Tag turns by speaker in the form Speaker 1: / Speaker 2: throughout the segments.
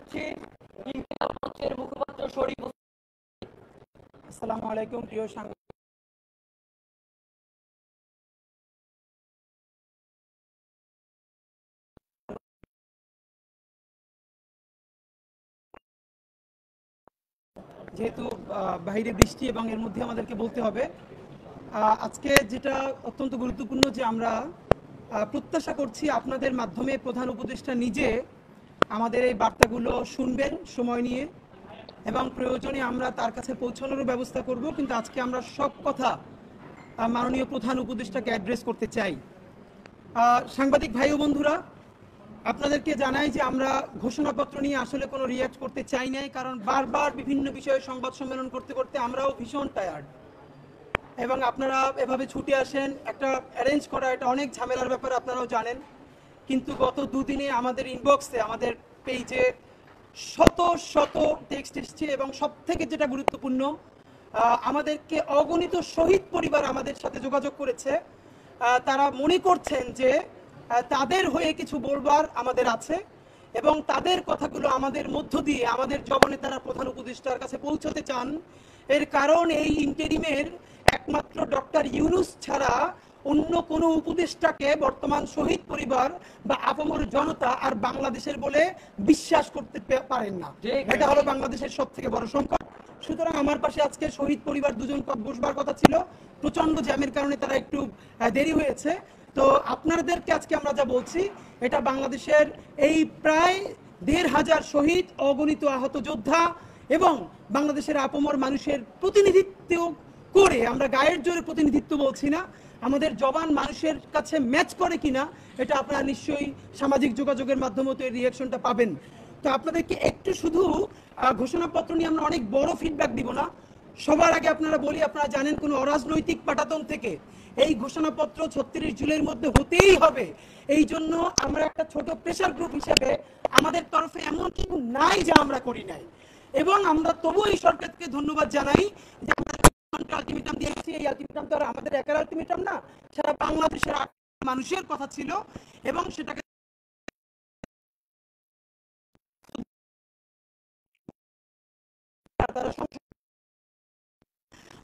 Speaker 1: করছি ইন্টিগ্রাল মঞ্চের মুখপাত্র শরীফ।
Speaker 2: আসসালামু আলাইকুম প্রিয় সাংবাদিক, যেহেতু বাইরে বৃষ্টি এবং এর মধ্যে আমাদেরকে বলতে হবে আজকে যেটা অত্যন্ত গুরুত্বপূর্ণ যে আমরা প্রত্যাশা করছি আপনাদের মাধ্যমে প্রধান উপদেষ্টা নিজে আমাদের এই বার্তাগুলো শুনবেন সময় নিয়ে এবং প্রয়োজনে আমরা তার কাছে পৌঁছানোর ব্যবস্থা করব। কিন্তু আজকে আমরা সব কথা মাননীয় প্রধান উপদেষ্টাকে অ্যাড্রেস করতে চাই। সাংবাদিক ভাই ও বন্ধুরা, আপনাদেরকে জানাই যে আমরা ঘোষণাপত্র নিয়ে আসলে কোনো রিয়াক্ট করতে চাই নাই, কারণ বারবার বিভিন্ন বিষয়ে সংবাদ সম্মেলন করতে করতে আমরাও ভীষণ টায়ার্ড এবং আপনারা এভাবে ছুটে আসেন। একটা অ্যারেঞ্জ করা এটা অনেক ঝামেলার ব্যাপার, আপনারাও জানেন। কিন্তু গত দুদিনে আমাদের ইনবক্সে, আমাদের পেজে শত শত টেক্সট এসছে এবং সব থেকে যেটা গুরুত্বপূর্ণ, আমাদেরকে অগণিত শহীদ পরিবার আমাদের সাথে যোগাযোগ করেছে। তারা মনে করছেন যে তাদের হয়ে কিছু বলবার আমাদের আছে এবং তাদের কথাগুলো আমাদের মধ্য দিয়ে আমাদের জবানে তারা প্রধান উপদেষ্টার কাছে পৌঁছতে চান। এর কারণ এই ইন্টেরিমের একমাত্র ডক্টর ইউনূস ছাড়া অন্য কোনো উপদেষ্টাকে বর্তমান শহীদ পরিবার বা আপামর জনতা আর বাংলাদেশের বলে বিশ্বাস করতে পারেন না। এটা হলো বাংলাদেশের সব থেকে বড় সংকট। সুতরাং আমার পাশে আজকে শহীদ পরিবার দুজন বসবার কথা ছিল, প্রচন্ড জ্যামের কারণে তারা একটু দেরি হয়েছে। তো আপনাদেরকে আজকে আমরা যা বলছি, এটা বাংলাদেশের এই প্রায় ১৫০০ শহীদ, অগণিত আহত যোদ্ধা এবং বাংলাদেশের আপামর মানুষের প্রতিনিধিত্ব করে, আমরা গায়ের জোরে প্রতিনিধিত্ব বলছি না, আমাদের জবান মানুষের কাছে ম্যাচ করে কিনা এটা আপনারা নিশ্চয়ই সামাজিক যোগাযোগের মাধ্যমে তো এই রিঅ্যাকশনটা পাবেন। তো আপনাদেরকে একটু শুধু ঘোষণাপত্র নিয়ে আমরা অনেক বড় ফিডব্যাক দিব না। সবার আগে আপনারা বলি, আপনারা জানেন কোনো অরাজনৈতিক পাটাতন থেকে এই ঘোষণাপত্র ৩৬ জুলাইয়ের মধ্যে হতেই হবে। এই জন্য আমরা একটা ছোট প্রেসার গ্রুপ হিসেবে আমাদের তরফে এমন কিছু নাই যা আমরা করি নাই, এবং আমরা তবু এই সরকারকে ধন্যবাদ জানাই যে আমরা আলটিমেটাম দিয়েছি। এই আলটিমেটাম তো আর আমাদের একার আলটিমেটাম না, সারা বাংলাদেশের মানুষের কথা ছিল এবং সেটাকে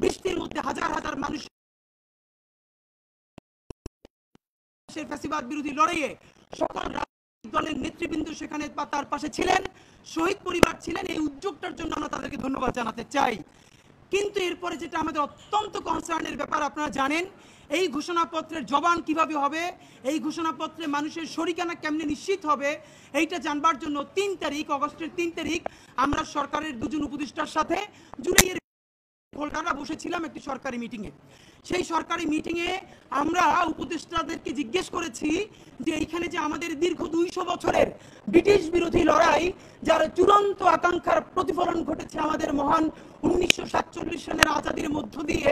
Speaker 2: বৃষ্টির মধ্যে হাজার হাজার মানুষ ফ্যাসিবাদ বিরোধী লড়াইয়ে সকল রাজনৈতিক দলের নেতৃবৃন্দ সেখানে তার পাশে ছিলেন, শহীদ পরিবার ছিলেন। এই উদ্যোগটার জন্য আমরা তাদেরকে ধন্যবাদ জানাতে চাই। কিন্তু এরপরে যেটা আমাদের অত্যন্ত কনসার্নের ব্যাপার, আপনারা জানেন এই ঘোষণাপত্রের জবান কিভাবে হবে, এই ঘোষণাপত্রে মানুষের শরিকানা কেমনে নিশ্চিত হবে, এইটা জানবার জন্য ৩ তারিখ, অগস্টের ৩ তারিখ আমরা সরকারের দুজন উপদেষ্টার সাথে জুলাইয়ের কলকাতা বসেছিলাম একটি সরকারি মিটিংয়ে। সেই সরকারি মিটিংয়ে আমরা উপদেষ্টাদেরকে জিজ্ঞেস করেছি যে এইখানে যে আমাদের দীর্ঘ ২০০ বছরের ব্রিটিশ বিরোধী লড়াই, যার চূড়ান্ত আকাঙ্ক্ষার প্রতিফলন ঘটেছে আমাদের মহান ১৯৪৭ সনের আজাদির মধ্য দিয়ে,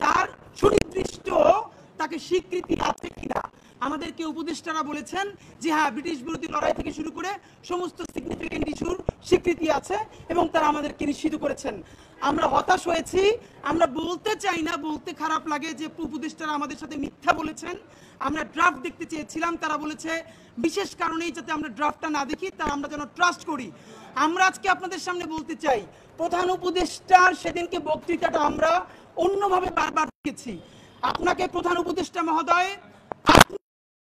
Speaker 2: তার সুনির্দিষ্ট তাকে স্বীকৃতি আছে কিনা। আমাদেরকে উপদেষ্টারা বলেছেন যে হ্যাঁ, ব্রিটিশ বিরোধী লড়াই থেকে শুরু করে সমস্ত সিগনিফিকেন্ট ইস্যুর স্বীকৃতি আছে এবং তারা আমাদেরকে নিশ্চিত করেছেন। আমরা হতাশ হয়েছি, আমরা বলতে চাই না, বলতে খারাপ লাগে যে উপদেষ্টারা আমাদের সাথে মিথ্যা বলেছেন। আমরা ড্রাফট দেখতে চেয়েছিলাম, তারা বলেছে বিশেষ কারণেই যাতে আমরা ড্রাফটটা না দেখি, তারা আমরা যেন ট্রাস্ট করি। আমরা আজকে আপনাদের সামনে বলতে চাই, প্রধান উপদেষ্টার সেদিনকে বক্তৃতাটা আমরা অন্যভাবে বারবার দেখেছি। আপনাকে প্রধান উপদেষ্টা মহোদয়,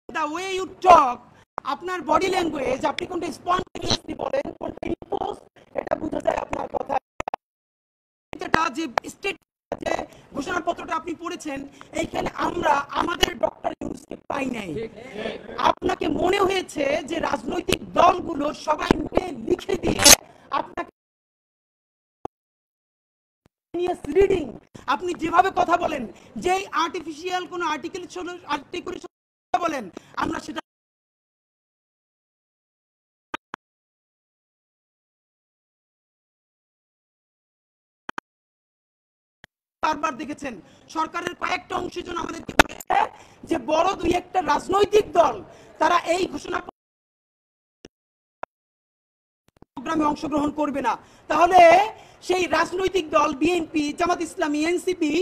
Speaker 2: the way you talk, আপনার বডি ল্যাঙ্গুয়েজ, আপনি কোনটা স্পন্টেনিয়াসলি বলেন, কোনটা ইম্পোজ, এটা বোঝা যায় আপনার কথা। এটা যে স্টেট যে ঘোষণাপত্রটা আপনি পড়েছেন, এইখানে আমরা আমাদের ডক্টর ইউনূসকে পাই নাই। আপনাকে মনে হয়েছে যে রাজনৈতিক দলগুলো সবাই মিলে লিখে দিয়ে আপনাকে রিডিং, আপনি যেভাবে কথা বলেন, যেই আর্টিফিশিয়াল কোন আর্টিকেল বলেন, আমরা সেটা বারবার দেখেছেন। সরকারের কয়েকটা অংশ জন আমাদেরকে বলেছে যে বড় ২-১টা রাজনৈতিক দল তারা এই ঘোষণা প্রোগ্রামে অংশগ্রহণ করবে না। তাহলে সেই রাজনৈতিক দল বিএনপি, জামাত ইসলামী, এনসিপি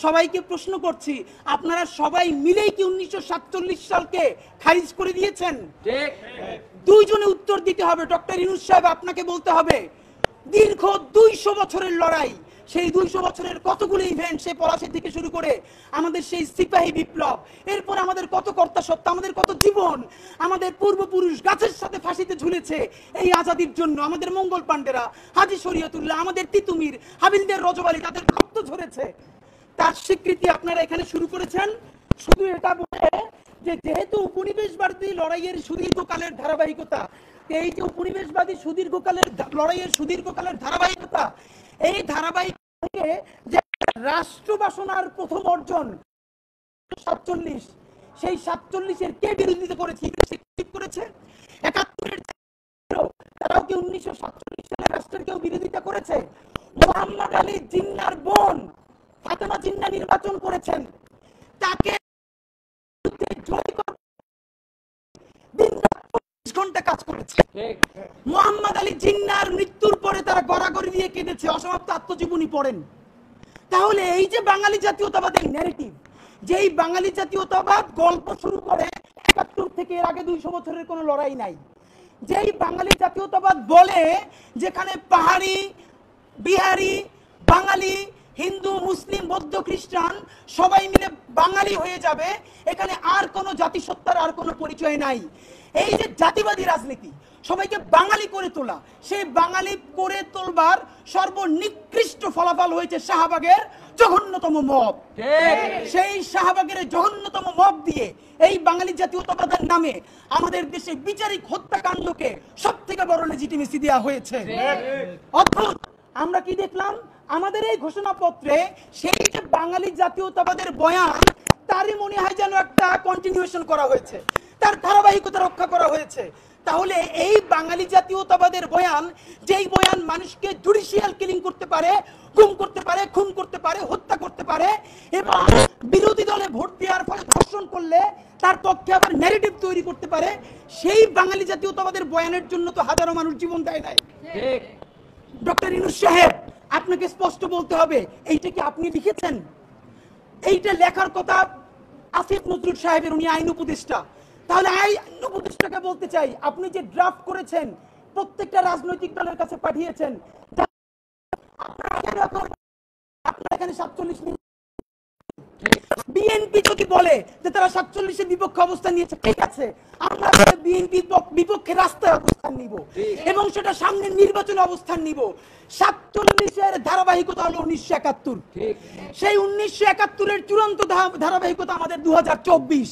Speaker 2: সবাইকে প্রশ্ন করছি, আপনারা সবাই মিলেই কি ১৯৪৭ সালকে খারিজ করে দিয়েছেন? দুইজনে উত্তর দিতে হবে। ডক্টর ইউনূস সাহেব, আপনাকে বলতে হবে দীর্ঘ 200 বছরের লড়াই, সেই 200 বছরের কতগুলো ইভেন্ট, সেই পলাশী থেকে শুরু করে আমাদের সেই সিপাহী বিপ্লব, এরপর আমাদের কত কর্তা সত্তা, আমাদের কত জীবন, আমাদের পূর্বপুরুষ গাছের সাথে ফাঁসিতে ঝুলেছে এই আজাদির জন্য, আমাদের মঙ্গল পাণ্ডেরা, হাজী শরীয়তুল্লাহ, আমাদের তিতুমির, হাবিলদের রজবালি, তাদের রক্ত ঝরেছে, তার স্বীকৃতি আপনারা এখানে শুরু করেছেন। শুধু এটা বলে যে যেহেতু উপনিবেশবাদী লড়াইয়ের সুদীর্ঘকালের ধারাবাহিকতা, এই যে উপনিবেশবাদী সুদীর্ঘকালের লড়াইয়ের সুদীর্ঘকালের ধারাবাহিকতা, এই ধারাবাহিকতা থেকে যে রাষ্ট্র বাসনার প্রথম অর্জন 47, সেই 47-এর কে বিরোধিতা করেছে? করেছে 71-এর তারাও কি 1947 সালে রাষ্ট্রের কেউ বিরোধিতা করেছে? মোহাম্মদ আলী জিন্নাহর বোন ফাতেমা জিন্নাহ নির্বাচন করেছেন, তাকে ঘন্টা কাজ করেছে। মোহাম্মদ আলী জিন্নাহর মৃত্যুর পরে তারা গড়াগড়ি দিয়ে কেঁদেছে, অসমাপ্ত আত্মজীবনী পড়েন। তাহলে এই যে বাঙালি জাতীয়তাবাদের ন্যারেটিভ, যেই বাঙালি জাতীয়তাবাদ গল্প শুরু করে 71 থেকে, এর আগে 200 বছরের কোনো লড়াই নাই, যেই বাঙালি জাতীয়তাবাদ বলে যেখানে পাহাড়ি, বিহারি, বাঙালি, হিন্দু, মুসলিম, বৌদ্ধ, খ্রিস্টান সবাই মিলে বাঙালি হয়ে যাবে, এখানে আর কোনো জাতিসত্তার আর কোনো পরিচয় নাই, এই যে জাতিবাদী রাজনীতি, সবাইকে বাঙালি করে তোলা, সেই বাঙালি করে তোলবার সর্বনিকৃষ্ট ফলাফল হয়েছে শাহবাগের জঘন্যতম মব। সেই শাহবাগের জঘন্যতম মব দিয়ে এই বাঙালি জাতীয়তাবাদের নামে আমাদের দেশে বিচারিক হত্যাকাণ্ডকে সব থেকে বড় লেজিটিমেসি দেওয়া হয়েছে। অদ্ভুত, আমরা কি দেখলাম আমাদের এই ঘোষণাপত্রে সেই যে বাঙালি জাতীয়তাবাদের বয়ান, তারই মনে হয় যেন একটা কন্টিনিউশন করা হয়েছে, তার ধারাবাহিকতা রক্ষা করা হয়েছে। তাহলে এই বাঙালি জাতীয়তাবাদের বয়ান, যেই বয়ান মানুষকে জুডিশিয়াল কিলিং করতে পারে, গুম করতে পারে, খুন করতে পারে, হত্যা করতে পারে, এবং বিরোধী দলে ভোট দেওয়ার ফলে ধর্ষণ করলে তার পক্ষে আবার ন্যারেটিভ তৈরি করতে পারে, সেই বাঙালি জাতীয়তাবাদের বয়ানের জন্য তো হাজারো মানুষ জীবন দেয় নাই। ডক্টর ইউনূস সাহেব, আপনাকে স্পষ্ট বলতে হবে, এইটা কি আপনি লিখেছেন? এইটা লেখার কথা আসিফ নজরুল সাহেবের, উনি আইন উপদেষ্টা। তাহলে আইন উপদেষ্টাকে বলতে চাই, আপনি যে ড্রাফট করেছেন প্রত্যেকটা রাজনৈতিক দলের কাছে পাঠিয়েছেন, আপনারা এখানে 47 বিএনপি যদি বলে যে তারা 47-এর বিপক্ষে অবস্থান নিয়েছে, ঠিক আছে, আমরা বিএনপি বিপক্ষে রাস্তায় অবস্থান নিব এবং সেটা সামনের নির্বাচনে অবস্থান নিব। 47-এর ধারাবাহিকতা হলো 1971, সেই 1971-এর চূড়ান্ত ধারাবাহিকতা আমাদের 2024।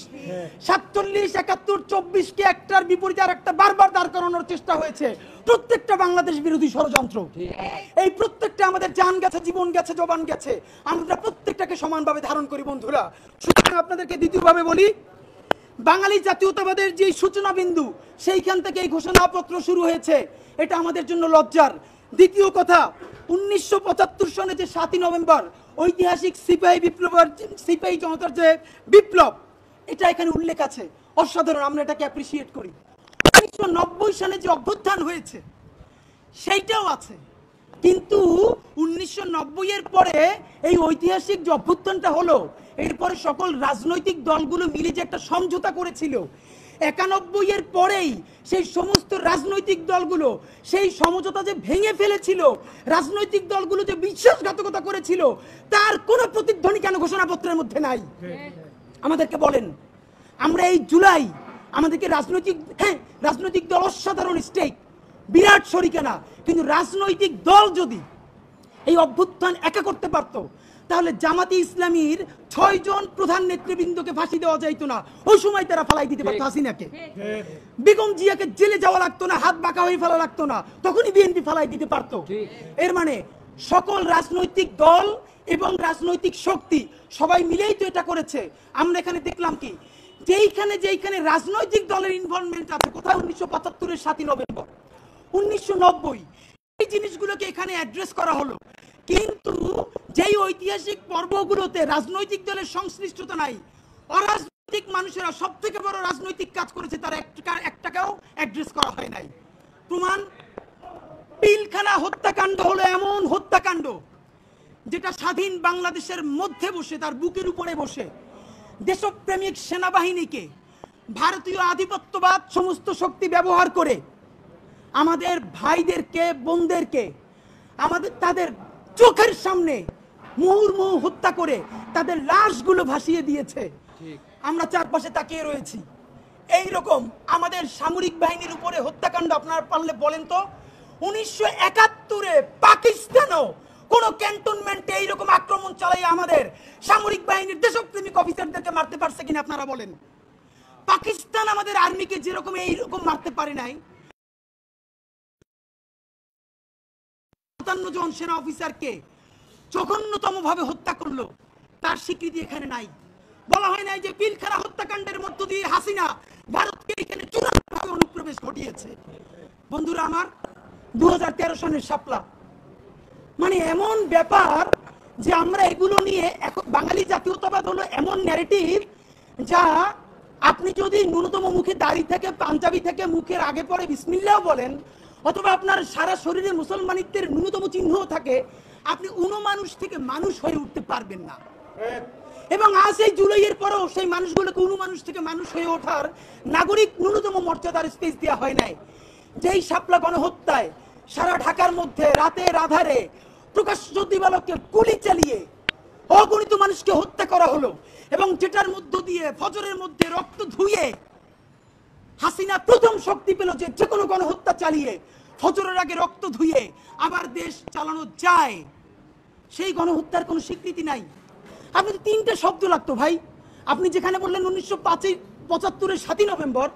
Speaker 2: 47, 71, 24-কে একটার বিপরীতে আর একটা বারবার দাঁড় করানোর চেষ্টা হয়েছে, প্রত্যেকটা বাংলাদেশ বিরোধী ষড়যন্ত্র। এই প্রত্যেকটা আমাদের জান গেছে, জীবন গেছে, জবান গেছে, আমরা প্রত্যেকটাকে সমানভাবে ধারণ করি বন্ধুরা। সুতরাং আপনাদেরকে দ্বিতীয়ভাবে বলি, বাঙালি জাতীয়তাবাদের যে সূচনা বিন্দু, সেইখান থেকে এই ঘোষণাপত্র শুরু হয়েছে, এটা আমাদের জন্য লজ্জার। দ্বিতীয় কথা, 1975 সনে যে 7ই নভেম্বর ঐতিহাসিক সিপাহী বিপ্লবের, সিপাহী জনতার যে বিপ্লব, এটা এখানে উল্লেখ আছে, অসাধারণ, আমরা এটাকে অ্যাপ্রিসিয়েট করি। 1990 সালে যে অভ্যুত্থান হয়েছে সেইটাও আছে, কিন্তু 1990-এর পরে এই ঐতিহাসিক যে অভ্যুত্থানটা হলো, এরপরে সকল রাজনৈতিক দলগুলো মিলে যে একটা সমঝোতা করেছিল, 91-এর পরেই সেই সমস্ত রাজনৈতিক দলগুলো সেই সমঝোতা যে ভেঙে ফেলেছিল, রাজনৈতিক দলগুলো যে বিশ্বাসঘাতকতা করেছিল, তার কোনো প্রতিধ্বনি কেন ঘোষণাপত্রের মধ্যে নাই? আমাদেরকে বলেন। আমরা এই জুলাই আমাদেরকে রাজনৈতিক দল অসাধারণ স্টেক, বিরাট শরিকানা, কিন্তু রাজনৈতিক দল যদি এই অভ্যুত্থান একা করতে পারতো, তাহলে জামাতি ইসলামীর 6 জন প্রধান নেতৃবৃন্দকে ফাঁসি দেওয়া যাইতো না, ওই সময় তারা ফালাই দিতে পারতো হাসিনাকে, বেগম জিয়াকে জেলে যাওয়া লাগতো না, হাত বাঁকা হয়ে ফেলা লাগতো না, তখনই বিএনপি ফালাই দিতে পারতো। এর মানে সকল রাজনৈতিক দল এবং রাজনৈতিক শক্তি সবাই মিলেই তো এটা করেছে। আমরা এখানে দেখলাম কি, যেইখানে রাজনৈতিক দলের ইনভলভমেন্ট আছে, কোথায় 1975-এর 7ই নভেম্বর, 1990, এই জিনিসগুলোকে এখানে অ্যাড্রেস করা হলো, কিন্তু যেই ঐতিহাসিক পর্বগুলোতে রাজনৈতিক দলের সংশ্লিষ্টতা নাই, অরাজনৈতিক মানুষেরা সব থেকে বড় রাজনৈতিক কাজ করেছে, তার একটাকেও অ্যাড্রেস করা হয় নাই। প্রমাণ, পিলখানা হত্যাকাণ্ড হলো এমন হত্যাকাণ্ড যেটা স্বাধীন বাংলাদেশের মধ্যে বসে, তার বুকের উপরে বসে দেশপ্রেমিক সেনাবাহিনীকে ভারতীয় আধিপত্যবাদ সমস্ত শক্তি ব্যবহার করে আমাদের ভাইদেরকে বোনদেরকে তাদের চোখের সামনে মুহুর্মুহু হত্যা করে তাদের লাশগুলো ভাসিয়ে দিয়েছে। আমরা চারপাশে তাকিয়ে রয়েছি। এই রকম আমাদের সামরিক বাহিনীর উপরে হত্যাকাণ্ড আপনারা পারলে বলেন তো 1971-এ পাকিস্তানও কোন ক্যান্টনমেন্টে এইরকম আক্রমণ চালাই আমাদের সামরিক বাহিনীর দেশপ্রেমিক অফিসারদেরকে মারতে পারছে কিনা আপনারা বলেন। পাকিস্তান আমাদের আর্মিকে যেরকম এইরকম মারতে পারে নাই, 57 জন সেনা অফিসারকে জঘন্যতম ভাবে হত্যা করলো, তার স্বীকৃতি এখানে নাই। বলা হয় নাই যে পিলখানা হত্যাকাণ্ডের মধ্য দিয়ে হাসিনা ভারতকে এখানে চূড়ান্তভাবে অনুপ্রবেশ ঘটিয়েছে। বন্ধুরা আমার, 2013 সনের শাপলা মানে এমন ব্যাপার যে আমরা এগুলো নিয়ে এখন বাঙালি জাতীয়তাবাদ হলো এমন ন্যারেটিভ যা আপনি যদি ন্যূনতম মুখে দাড়ি থেকে পাঞ্জাবি থেকে মুখের আগে পরে বিসমিল্লাহ বলেন অথবা আপনার সারা শরীরে মুসলমানিত্বের ন্যূনতম চিহ্নও থাকে, আপনি মানুষ থেকে মানুষ হয়ে উঠতে পারবেন না। এবং আজ এই জুলাইয়ের পরেও সেই মানুষগুলোকে মানুষ থেকে মানুষ হয়ে ওঠার নাগরিক ন্যূনতম মর্যাদার স্পেস দেওয়া হয় নাই। যেই শাপলা গণহত্যায় সারা ঢাকার মধ্যে রাতের আধারে প্রকাশ্য দিবালোকে গুলি চালিয়ে অগণিত মানুষকে হত্যা করা হলো এবং যেটার মধ্য দিয়ে ফজরের মধ্যে রক্ত ধুয়ে হাসিনা প্রথম শক্তি পেল যে যেকোনো গণহত্যা চালিয়ে ফজরের আগে রক্ত ধুয়ে আবার দেশ চালানো যায়, সেই গণহত্যার কোনো স্বীকৃতি নাই। আপনি তো 3টে শব্দ লাগতো ভাই। আপনি যেখানে বললেন 1975-এর 7ই নভেম্বর,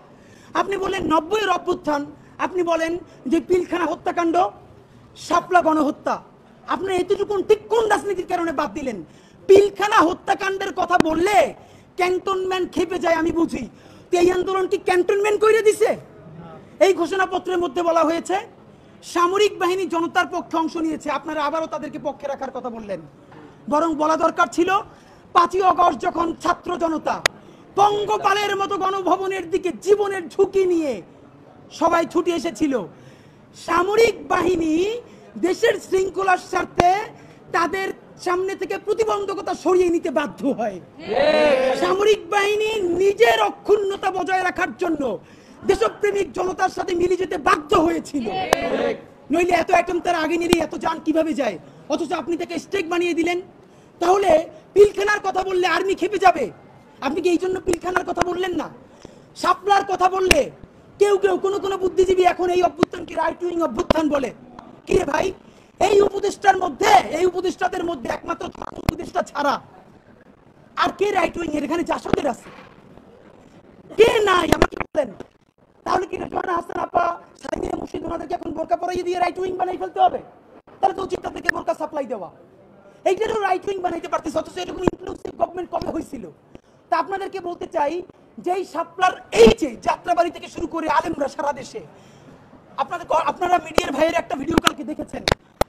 Speaker 2: আপনি বললেন 90-এর অভ্যুত্থান, আপনি বলেন যে পিলখানা হত্যাকাণ্ড, শাপলা গণহত্যা। আপনি এতটুকু ঠিক কোন রাজনীতির কারণে বাদ দিলেন? পিলখানা হত্যাকাণ্ডের কথা বললে ক্যান্টনমেন্ট খেপে যায়, আমি বুঝি। তো এই আন্দোলন কি ক্যান্টনমেন্ট করে দিছে? এই ঘোষণাপত্রের মধ্যে বলা হয়েছে সামরিক বাহিনী জনতার পক্ষে অংশ নিয়েছে, আপনারা আবারও তাদেরকে পক্ষে রাখার কথা বললেন। বরং বলা দরকার ছিল 5ই আগস্ট যখন ছাত্র জনতা পঙ্গপালের মতো গণভবনের দিকে জীবনের ঝুঁকি নিয়ে সবাই ছুটে এসেছিল, সামরিক বাহিনী দেশের শৃঙ্খলার স্বার্থে তাদের সামনে থেকে প্রতিবন্ধকতা সরিয়ে নিতে বাধ্য হয়। সামরিক বাহিনী নিজের অক্ষুণ্ণতা বজায় রাখার জন্য দেশপ্রেমিক জনতার সাথে মিলে যেতে বাধ্য হয়েছিল। নইলে এত অ্যাটম তার আগে নিয়ে এত যান কিভাবে যায়? অথচ আপনি তাকে স্টেক বানিয়ে দিলেন। তাহলে পিলখানার কথা বললে আর্মি খেপে যাবে, আপনি কি এই জন্য পিলখানার কথা বললেন না? শাপলার কথা বললে কেউ কোন বুদ্ধিজীবী এখন এই অভ্যুত্থানকে রাইট উইং অভ্যুত্থান বলে। কি রে ভাই, এই উপদেষ্টাদের মধ্যে একমাত্র উপদেষ্টা ছাড়া আর কে রাইট উইং এর? এখানে জাসদের আছে, কে নাই আমাকে বলেন। তাহলে কি রেজওয়ানা হাসান আপা, সাইদিয়া মুর্শিদ ওনাদেরকে এখন বোরকা পরাইয়ে দিয়ে রাইট উইং বানাই ফেলতে হবে? তাহলে তো উচিত তাদেরকে বোরকা সাপ্লাই দেওয়া। এইটারও রাইট উইং বানাইতে পারতেছে, অথচ এরকম ইনক্লুসিভ গভর্নমেন্ট কবে হয়েছিল? তা আপনাদেরকে বলতে চাই যে এই শাপলার এই যে যাত্রাবাড়ি থেকে শুরু করে আলেমরা সারা দেশে, আপনারা মিডিয়ার ভাইয়ের একটা ভিডিও কালকে দেখেছেন,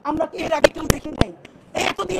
Speaker 2: আমরা এর আগে কেউ দেখি নাই। এতদিন